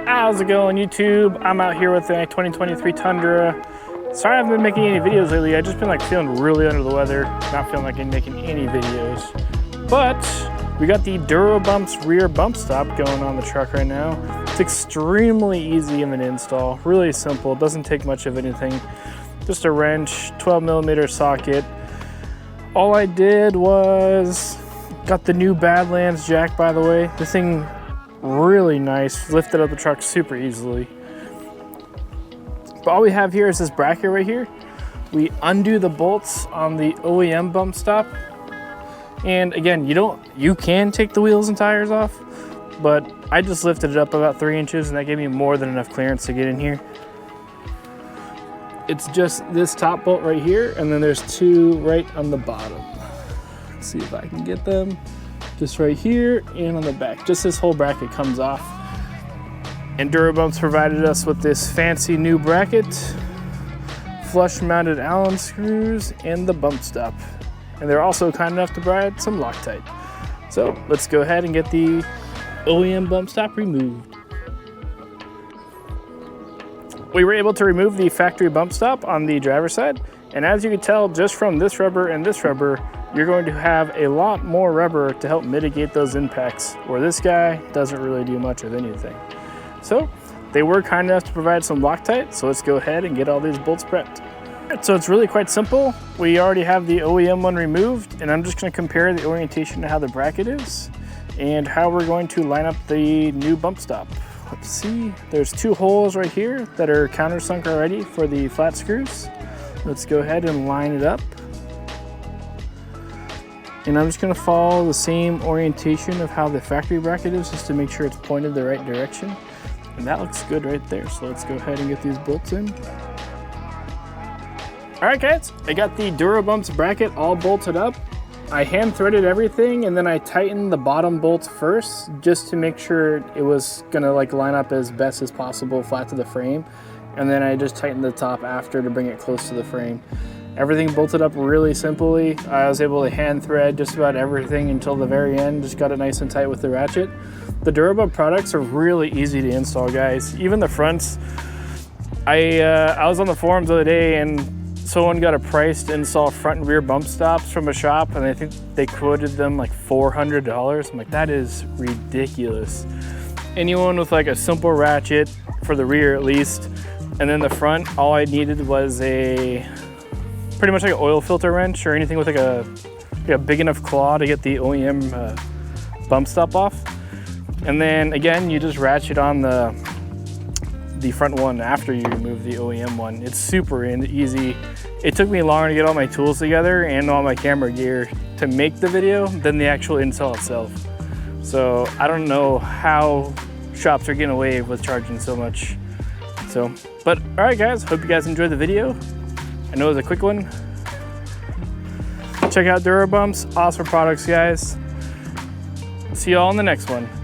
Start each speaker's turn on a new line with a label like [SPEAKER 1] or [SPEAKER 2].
[SPEAKER 1] How's it going, YouTube? I'm out here with the 2023 Tundra. Sorry I haven't been making any videos lately. I've just been like feeling really under the weather, not feeling like I'm making any videos. But we got the DuroBumps rear bump stop going on the truck right now. It's extremely easy of an install, really simple, doesn't take much of anything. Just a wrench, 12mm socket. All I did was got the new Badlands jack, by the way. This thing really nice, lifted up the truck super easily. But all we have here is this bracket right here. We undo the bolts on the OEM bump stop. And again, you can take the wheels and tires off, but I just lifted it up about 3 inches and that gave me more than enough clearance to get in here. It's just this top bolt right here, and then there's two right on the bottom. Let's see if I can get them. Just right here and on the back. Just this whole bracket comes off. And DuroBumps provided us with this fancy new bracket, flush mounted Allen screws, and the bump stop. And they're also kind enough to provide some Loctite. So let's go ahead and get the OEM bump stop removed. We were able to remove the factory bump stop on the driver's side. And as you can tell, just from this rubber and this rubber, you're going to have a lot more rubber to help mitigate those impacts, where this guy doesn't really do much of anything. So they were kind enough to provide some Loctite, so let's go ahead and get all these bolts prepped. So it's really quite simple. We already have the OEM one removed, and I'm just going to compare the orientation to how the bracket is and how we're going to line up the new bump stop. Let's see, there's two holes right here that are countersunk already for the flat screws. Let's go ahead and line it up. And I'm just going to follow the same orientation of how the factory bracket is, just to make sure it's pointed the right direction. And that looks good right there. So let's go ahead and get these bolts in. All right, guys, I got the DuroBumps bracket all bolted up. I hand threaded everything, and then I tightened the bottom bolts first, just to make sure it was gonna like line up as best as possible flat to the frame. And then I just tightened the top after to bring it close to the frame. Everything bolted up really simply. I was able to hand thread just about everything until the very end, just got it nice and tight with the ratchet. The DuroBump products are really easy to install, guys. Even the fronts. I was on the forums the other day and someone got a price to install front and rear bump stops from a shop, and I think they quoted them like $400. I'm like, that is ridiculous. Anyone with like a simple ratchet, for the rear at least, and then the front, all I needed was pretty much like an oil filter wrench or anything with like a big enough claw to get the OEM bump stop off. And then again, you just ratchet on the front one after you remove the OEM one. It's super easy. It took me longer to get all my tools together and all my camera gear to make the video than the actual install itself. So I don't know how shops are getting away with charging so much. But all right, guys, hope you guys enjoyed the video. I know it was a quick one. Check out DuroBumps, awesome products, guys. See you all in the next one.